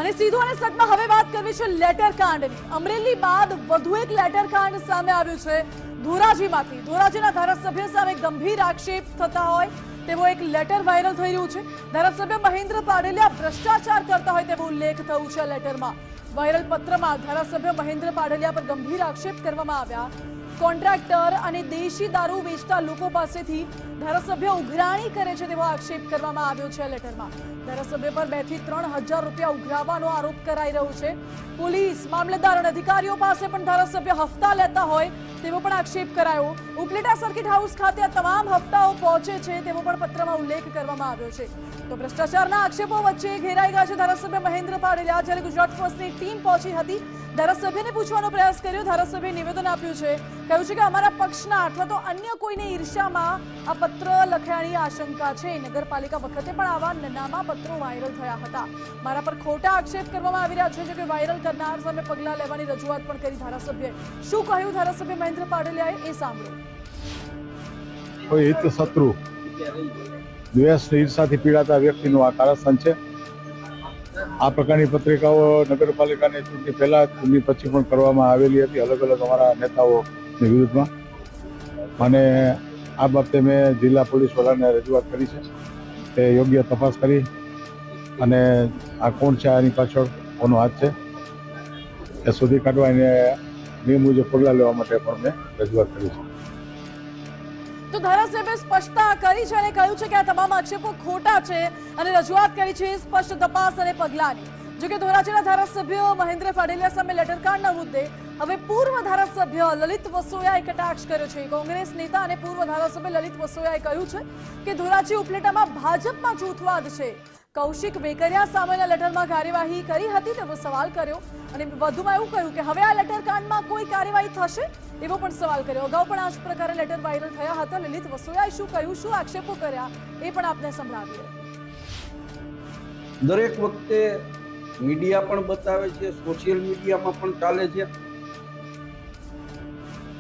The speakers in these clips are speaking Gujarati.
અને સીધું અને સટમાં હવે વાત કરવી છે લેટર કાંડની। અમરેલી બાદ વધુ એક લેટર કાંડ સામે આવ્યું છે ધોરાજીમાંથી। ધોરાજીના ધારાસભ્ય સામે ગંભીર આક્ષેપ થતા હોય તેવો એક લેટર વાયરલ થઈ રહ્યું છે। ધારાસભ્ય મહેન્દ્ર પાડલિયા ભ્રષ્ટાચાર કરતા હોય તેવો ઉલ્લેખ થયું છે લેટરમાં। વાયરલ પત્રમાં ધારાસભ્ય મહેન્દ્ર પાડલિયા પર ગંભીર આક્ષેપ કરવામાં આવ્યા। કોન્ટ્રાક્ટર અને દેશી દારૂ વેચતા લોકો પાસેથી ધારાસભ્ય ઉઘરાણી કરે છે તેવો આક્ષેપ કરવામાં આવ્યો છે લેટરમાં। ધારાસભ્ય પર 2 થી 3 હજાર રૂપિયા ઉઘરાવવાનો આરોપ કરાઈ રહ્યો છે। પોલીસ મામલતદાર અને અધિકારીઓ પાસે પણ ધારાસભ્ય હપ્તા લેતા હોય તેવો પણ આક્ષેપ કરાયો। ઉપલેટા સર્કિટ હાઉસ ખાતે આ તમામ હપ્તાઓ પહોંચે છે તેવો પણ પત્રમાં ઉલ્લેખ કરવામાં આવ્યો છે। તો ભ્રષ્ટાચારના આક્ષેપો વચ્ચે ઘેરાઈ ગયા છે ધારાસભ્ય મહેન્દ્ર પાડલિયા। જ્યારે ગુજરાત ફર્સ્ટની ટીમ પહોંચી હતી, ધારાસભ્યને પૂછવાનો પ્રયાસ કર્યો। ધારાસભ્યએ નિવેદન આપ્યું છે, કહ્યું છે કે અમારા પક્ષના અથવા તો અન્ય કોઈને ઈર્ષ્યામાં આ પત્ર લખ્યાની આશંકા છે। નગરપાલિકા વખતે પણ આવા નાના પત્રો વાયરલ થયા હતા। મારા પર ખોટા આક્ષેપ કરવામાં આવી રહ્યા છે, જો કે વાયરલ કરનાર સામે પગલાં લેવાની રજૂઆત પણ કરી ધારાસભ્યએ। શું કહ્યું ધારાસભ્ય મહેન્દ્ર પાડલિયાએ એ સાંભળો। કોઈ હિત શત્રુ દ્વેષ ઈર્ષાથી પીડાતા વ્યક્તિનું આ કારસ્થાન છે। આ પ્રકારની પત્રિકાઓ નગરપાલિકાની ચૂંટણી પહેલા ચૂંટણી પછી પણ કરવામાં આવેલી હતી અલગ અલગ અમારા નેતાઓની વિરુદ્ધમાં, અને આ બાબતે મેં જિલ્લા પોલીસ વડાને રજૂઆત કરી છે। તે યોગ્ય તપાસ કરી અને આ કોણ છે, આની પાછળ કોનો હાથ છે એ શોધી કાઢવા એને નિયમ મુજબ પગલાં લેવા માટે પણ મેં રજૂઆત કરી છે। તો ધારાસભ્યએ સ્પષ્ટતા કરી છે અને કહ્યું છે કે આ તમામ આક્ષેપો ખોટા છે અને રજૂઆત કરી છે સ્પષ્ટ તપાસ અને પગલાંની। જો કે ધોરાજીના ધારાસભ્ય મહેન્દ્ર પાડલિયા સામે લેટરકાંડના મુદ્દે હવે પૂર્વ ધારાસભ્ય લલિત વસોયાએ કટાક્ષ કર્યો છે। કોંગ્રેસ નેતા અને પૂર્વ ધારાસભ્ય લલિત વસોયાએ કહ્યું છે કે ધોરાજી ઉપલેટામાં ભાજપમાં જૂથવાદ છે। કૌશિક વેકરિયા સામેના લેટરમાં કાર્યવાહી કરી હતી તેવો સવાલ કર્યો અને વધુમાં એવું કહ્યું કે હવે આ લેટર કાંડમાં કોઈ કાર્યવાહી થશે એવો પણ સવાલ કર્યો। અગાઉ પણ આ જ પ્રકારે લેટર વાયરલ થયા હતા। લલિત વસોયાએ શું કહ્યું, શું આક્ષેપો કર્યા એ પણ આપને સંભળાવીએ। દરેક વખતે મીડિયા પણ બતાવે છે, સોશિયલ મીડિયામાં પણ ચાલે છે,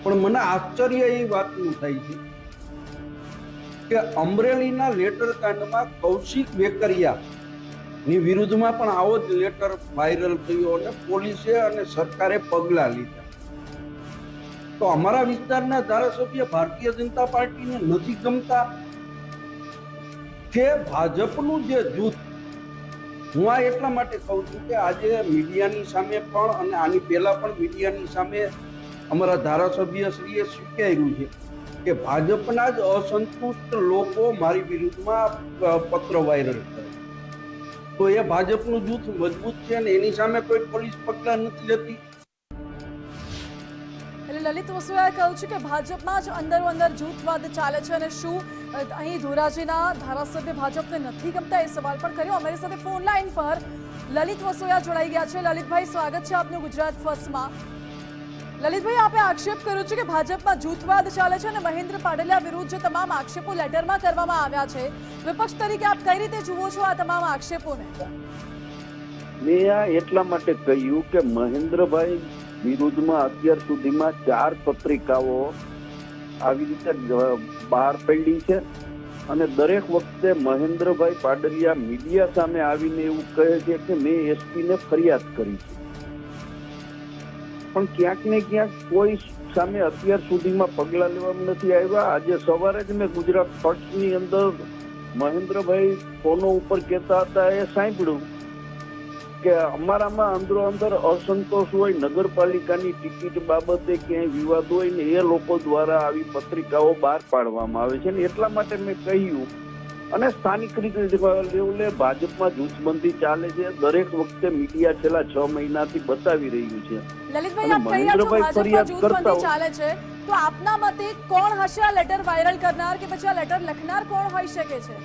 પણ મને આશ્ચર્ય એ વાતનું થાય છે કે અમરેલીના લેટર કાંડમાં કૌશિક વેકરિયાની વિરુદ્ધમાં પણ આવો જ લેટર વાયરલ થયો અને પોલીસે અને સરકારે પગલાં લીધા। તો અમારા વિસ્તારના ધારાસભ્ય ભારતીય જનતા પાર્ટીને નથી ગમતા કે ભાજપનું જે જૂથ, હું આ એટલા માટે કહું છું કે આજે મીડિયાની સામે પણ અને આની પહેલા પણ મીડિયાની સામે અમારા ધારાસભ્યશ્રીએ સ્વીકાર્યું છે કે ભાજપના જ અસંતુષ્ટ લોકો મારી વિરુદ્ધમાં પત્ર વાયરલ કરે, તો એ ભાજપનું જૂથ મજબૂત છે અને એની સામે કોઈ પોલીસ પગલાં નથી લેતી। એટલે લલિત વસોયાએ કહ્યું છે કે ભાજપમાં જ અંદરો અંદર જૂથવાદ ચાલે છે અને શું અહીં ધોરાજીના ધારાસભ્ય ભાજપને નથી ગમતા એ સવાલ પણ કર્યો। અમારી સાથે ફોન લાઈન પર લલિત વસોયા જોડાઈ ગયા છે। લલિતભાઈ, સ્વાગત છે આપનું ગુજરાત ફર્સ્ટમાં। લલિતભાઈ, આપે આક્ષેપ કર્યો છે કે ભાજપમાં જૂથવાદ ચાલે છે અને મહેન્દ્ર પાડલિયા વિરુદ્ધ જે તમામ આક્ષેપો લેટરમાં કરવામાં આવ્યા છે, વિપક્ષ તરીકે આપ કઈ રીતે જુઓ છો આ તમામ આક્ષેપોને? મેં આ એટલા માટે કહ્યું કે મહેન્દ્રભાઈ વિરુદ્ધમાં અત્યાર સુધીમાં 4 પત્રિકાઓ આવી રીતે બહાર પડી છે અને દરેક વખતે મહેન્દ્રભાઈ પાડલિયા મીડિયા સામે આવીને એવું કહે છે કે મેં એસપીને ફરિયાદ કરી છે, પણ ક્યાંક ને ક્યાંક કોઈ સામે અત્યાર સુધીમાં પગલાં લેવામાં નથી આવ્યા। આજે સવારે જ મેં ગુજરાત ફર્સ્ટની અંદર મહેન્દ્રભાઈ ફોનો ઉપર કહેતા હતા એ સાંભળ્યું કે અમારામાં અંદરો અંદર અસંતોષ હોય, નગરપાલિકાની ટિકિટ બાબતે ક્યાંય વિવાદ હોય ને એ લોકો દ્વારા આવી પત્રિકાઓ બહાર પાડવામાં આવે છે ને એટલા માટે મેં કહ્યું। અને સ્થાનિક લેવલે ભાજપમાં જૂથબંધી ચાલે છે, દરેક વખતે મીડિયા છેલ્લા 6 મહિનાથી બતાવી રહ્યું છે। લલિતભાઈ, આપ કહી રહ્યા છો ભાજપમાં જૂથબંધી ચાલે છે, તો આપના મતે કોણ હશે આ લેટર વાયરલ કરનાર કે પછી આ લેટર લખનાર કોણ હોઈ શકે છે?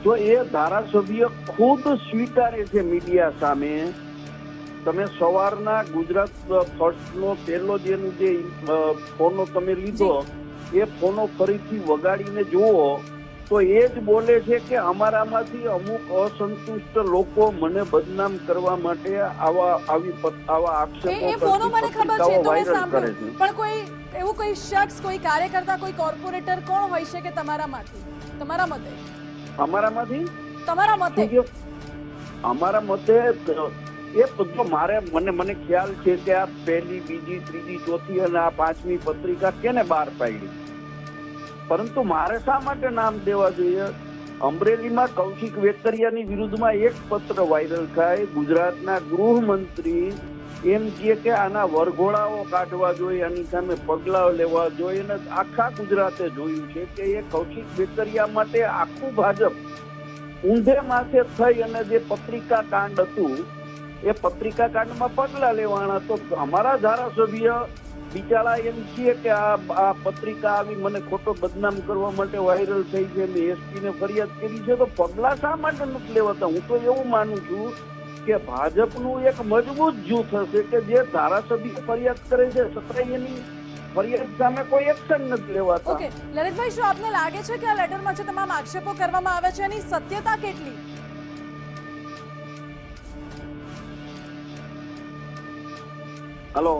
તો એ ધારાસભ્ય ખુદ સ્વીકારે છે મીડિયા સામે। તમે સવારના ગુજરાત ફર્સ્ટનો પહેલો જેનું જે ફોનો તમે લીધો એ ફોનો ફરીથી વગાડીને જુઓ તો એ જ બોલે છે કે અમારામાંથી અમુક અસંતુષ્ટ લોકો મને બદનામ કરવા માટે આવા આક્ષેપો એ ફોનો મને ખબર છે, તો મેં સાંભળ્યું, પણ કોઈ એવું કોઈ શખ્સ, કોઈ કાર્યકર્તા, કોઈ કોર્પોરેટર કોણ હોઈ શકે તમારામાંથી, તમારા મતે? અમારામાંથી તમારા મતે અમારા મતે એ જો મને ખ્યાલ છે કે આ પહેલી, બીજી, ત્રીજી, ચોથી અને આ 5મી પત્રિકા કેને બહાર પાડી, પરંતુ મારે શા માટે નામ દેવા જોઈએ? અમરેલીમાં કૌશિક વેકરિયાની વિરુદ્ધમાં એક પત્ર વાયરલ થાય, ગુજરાતના ગૃહમંત્રી એમ કે આના વરઘોડાઓ કાઢવા જોઈએ, આની સામે પગલાં લેવા જોઈએ, અને આખા ગુજરાતે જોયું છે કે એ કૌશિક વેકરિયા માટે આખું ભાજપ ઊંધે માથે થઈ અને જે પત્રિકા કાંડ હતું એ પત્રિકા કાંડમાં પગલાં લેવાના. તો અમારા ધારાસભ્ય બિચારા એમ છે કે આ પત્રિકા આવી મને ખોટો બદનામ કરવા માટે વાયરલ થઈ છે, મેં એસપી ને ફરિયાદ કરી છે, તો પગલાં શા માટે નથી લેવાતા? હું તો એવું માનું છું કે ભાજપનું એક મજબૂત જૂથ હશે કે જે ધારાસભ્ય ફરિયાદ કરે છે છતાંય એની ફરિયાદ સામે કોઈ એક્શન નથી લેવાતા. ઓકે લલિતભાઈ, શું આપને લાગે છે કે આ લેટરમાં જે તમામ આક્ષેપો કરવામાં આવે છે એની સત્યતા કેટલી? હેલો.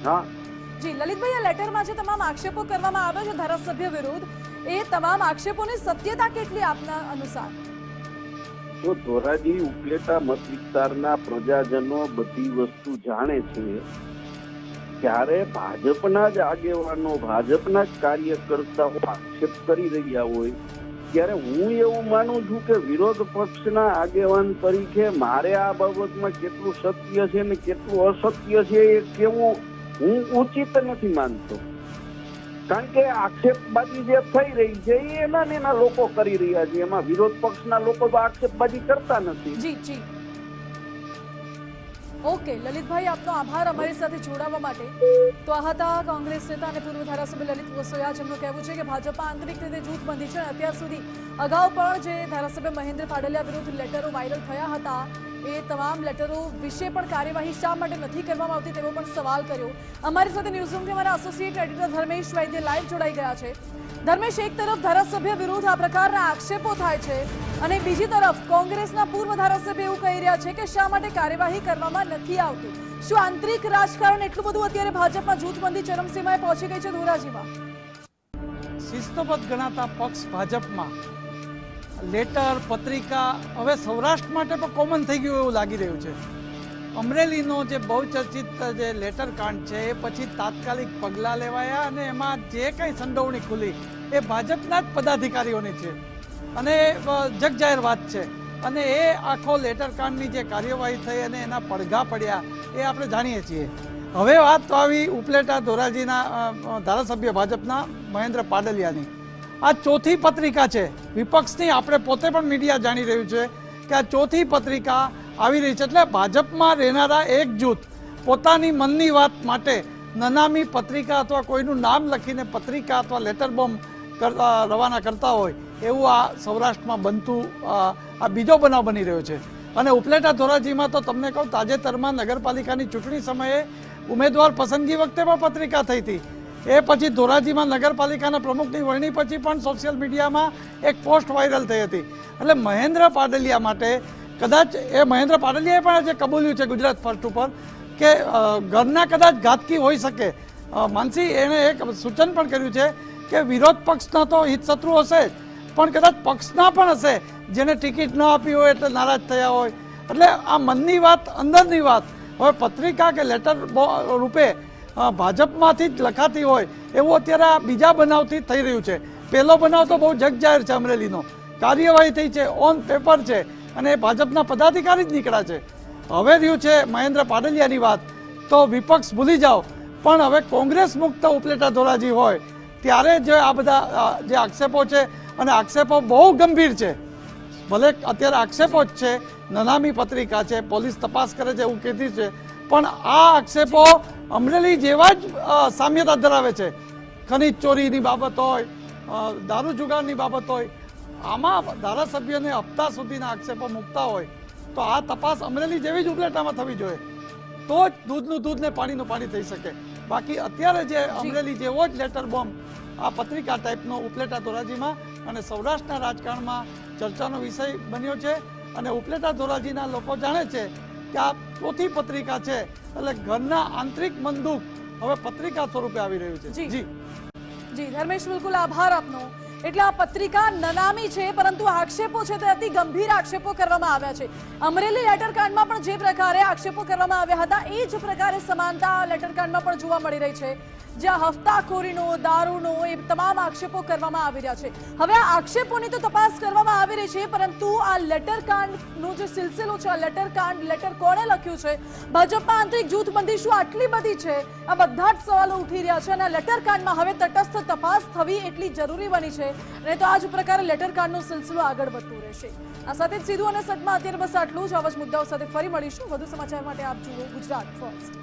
હા જી લલિતભાઈ, આ લેટરમાં જે તમામ આક્ષેપો કરવામાં આવે છે ધારાસભ્ય વિરુદ્ધ, એ તમામ આક્ષેપોની સત્યતા કેટલી આપના અનુસાર? તો ધોરાજી ઉપલેટા મત વિસ્તારના પ્રજાજનો બધી વસ્તુ જાણે છે. ત્યારે ભાજપના જ આગેવાનો, ભાજપના જ કાર્યકર્તાઓ આક્ષેપ કરી રહ્યા હોય ત્યારે હું એવું માનું છું કે વિરોધ પક્ષના આગેવાન તરીકે મારે આ બાબતમાં કેટલું સત્ય છે ને કેટલું અસત્ય છે એ કેવું હું ઉચિત નથી માનતો. કારણ કે આક્ષેપબાજી જે થઈ રહી છે એ એના લોકો કરી રહ્યા છે, એમાં વિરોધ પક્ષના લોકો તો આક્ષેપબાજી કરતા નથી. જી જી ઓકે લલિતભાઈ, આપનો આભાર અમારી સાથે જોડાવા માટે. તો આ હતા કોંગ્રેસ નેતા અને પૂર્વ ધારાસભ્ય લલિત વસોયા, જેમનું કહેવું છે કે ભાજપમાં આંતરિક રીતે જૂથબંધી છે. અત્યાર સુધી અગાઉ પણ જે ધારાસભ્ય મહેન્દ્ર પાડલિયા વિરુદ્ધ લેટરો વાયરલ થયા હતા એ તમામ લેટરો વિશે પણ કાર્યવાહી શા માટે નથી કરવામાં આવતી તેવો પણ સવાલ કર્યો. અમારી સાથે ન્યૂઝરૂમથી અમારા એસોસિએટ એડિટર ધર્મેશ વૈદ્ય લાઈવ જોડાઈ ગયા છે. ધર્મેશ, એક તરફ ધારાસભ્ય વિરુદ્ધ આ પ્રકારના આક્ષેપો થાય છે અને બીજી તરફ કોંગ્રેસના પૂર્વ ધારાસભ્ય એવું કહી રહ્યા છે કે શા માટે કાર્યવાહી કરવામાં નથી આવતી. શું આંતરિક રાજકારણ એટલું બધું અત્યારે ભાજપમાં જૂથબંધી ચરમસીમાએ પહોંચી ગઈ છે ધોરાજીમાં? શિસ્તબદ્ધ ગણાતા પક્ષ ભાજપમાં લેટર, પત્રિકા હવે સૌરાષ્ટ્ર માટે પણ કોમન થઈ ગયું એવું લાગી રહ્યું છે. અમરેલીનો જે બહુચર્ચિત જે લેટર કાંડ છે એ પછી તાત્કાલિક પગલાં લેવાયા અને એમાં જે કંઈ સંડોવણી ખુલી એ ભાજપના જ પદાધિકારીઓની છે અને જગજાહેર વાત છે. અને એ આખો લેટર કાંડની જે કાર્યવાહી થઈ અને એના પડઘા પડ્યા એ આપણે જાણીએ છીએ. હવે વાત તો આવી ઉપલેટા ધોરાજીના ધારાસભ્ય ભાજપના મહેન્દ્ર પાડલિયાની. આ ચોથી પત્રિકા છે વિપક્ષની. આપણે પોતે પણ મીડિયા જાણી રહ્યું છે કે આ ચોથી પત્રિકા આવી રહી છે. એટલે ભાજપમાં રહેનારા એક જૂથ પોતાની મનની વાત માટે નનામી પત્રિકા અથવા કોઈનું નામ લખીને પત્રિકા અથવા લેટર બોમ્બ રવાના કરતા હોય એવું આ સૌરાષ્ટ્રમાં બનતું આ બીજો બનાવ બની રહ્યો છે. અને ઉપલેટા ધોરાજીમાં તો તમને કહું, તાજેતરમાં નગરપાલિકાની ચૂંટણી સમયે ઉમેદવાર પસંદગી વખતે પણ પત્રિકા થઈ હતી. એ પછી ધોરાજીમાં નગરપાલિકાના પ્રમુખની વરણી પછી પણ સોશિયલ મીડિયામાં એક પોસ્ટ વાયરલ થઈ હતી. એટલે મહેન્દ્ર પાડલિયા માટે કદાચ એ મહેન્દ્ર પાડલિયાએ પણ આજે કબૂલ્યું છે ગુજરાત ફર્સ્ટ ઉપર કે ઘરના કદાચ ઘાતકી હોઈ શકે. માનસી એણે એક સૂચન પણ કર્યું છે કે વિરોધ પક્ષના તો હિતશત્રુ હશે જ, પણ કદાચ પક્ષના પણ હશે જેને ટિકિટ ન આપી હોય એટલે નારાજ થયા હોય. એટલે આ મનની વાત, અંદરની વાત હવે પત્રિકા કે લેટર રૂપે ભાજપમાંથી જ લખાતી હોય એવું અત્યારે આ બીજા બનાવથી થઈ રહ્યું છે. પહેલો બનાવ તો બહુ જગજાહેર છે, અમરેલીનો કાર્યવાહી થઈ છે, ઓન પેપર છે અને ભાજપના પદાધિકારી જ નીકળ્યા છે. હવે રહ્યું છે મહેન્દ્ર પાડલિયાની વાત, તો વિપક્ષ ભૂલી જાઓ, પણ હવે કોંગ્રેસ મુક્ત ઉપલેટા ધોરાજી હોય ત્યારે જે આ બધા જે આક્ષેપો છે, અને આક્ષેપો બહુ ગંભીર છે. ભલે અત્યારે આક્ષેપો જ છે, નનામી પત્રિકા છે, પોલીસ તપાસ કરે છે એવું કીધું છે, પણ આ આક્ષેપો અમરેલી જેવા જ સામ્યતા ધરાવે છે. ખનીજ ચોરીની બાબત હોય, દારૂ જુગારની બાબત હોય, આમાં ધારાસભ્યોને હપ્તા સુધીના આક્ષેપો મૂકતા હોય તો આ તપાસ અમરેલી જેવી જ ઉપલેટામાં થવી જોઈએ, તો જ દૂધનું દૂધ ને પાણીનું પાણી થઈ શકે. બાકી અત્યારે જે અમરેલી જેવો જ લેટર બોમ્બ આ પત્રિકા ટાઈપનો ઉપલેટા ધોરાજીમાં અને સૌરાષ્ટ્રના રાજકારણમાં ચર્ચાનો વિષય બન્યો છે. અને ઉપલેટા ધોરાજીના લોકો જાણે છે કે આ ચોથી પત્રિકા છે એટલે ઘરના આંતરિક મનદુખ હવે પત્રિકા સ્વરૂપે આવી રહ્યું છે. જી ધર્મેશ, બિલકુલ આભાર આપનો. એટલે આ પત્રિકા નનામી છે, પરંતુ આક્ષેપો છે તે અતિ ગંભીર આક્ષેપો કરવામાં આવ્યા છે. અમરેલી લેટરકાંડમાં પણ જે પ્રકારે આક્ષેપો કરવામાં આવ્યા હતા એ જ પ્રકારે સમાનતા આ લેટરકાંડમાં પણ જોવા મળી રહી છે, જ્યાં હફતાખોરીનો, દારૂનો એ તમામ આક્ષેપો કરવામાં આવી રહ્યા છે. હવે આ આક્ષેપોની તો તપાસ કરવામાં આવી રહી છે, પરંતુ આ લેટરકાંડનો જે સિલસિલો છે, આ લેટરકાંડ, લેટર કોણે લખ્યું છે, ભાજપમાં આંતરિક જૂથબંધી શું આટલી બધી છે, આ બધા જ સવાલો ઉઠી રહ્યા છે. અને આ લેટરકાંડમાં હવે તટસ્થ તપાસ થવી એટલી જરૂરી બની છે, અને તો આ જ પ્રકારે લેટરકાંડનો સિલસિલો આગળ વધતો રહેશે. આ સાથે જ સીધું અને સટમાં અત્યારે બસ આટલું જ. આવા જ મુદ્દાઓ સાથે ફરી મળીશું. વધુ સમાચાર માટે આપ જુઓ ગુજરાત ફર્સ્ટ.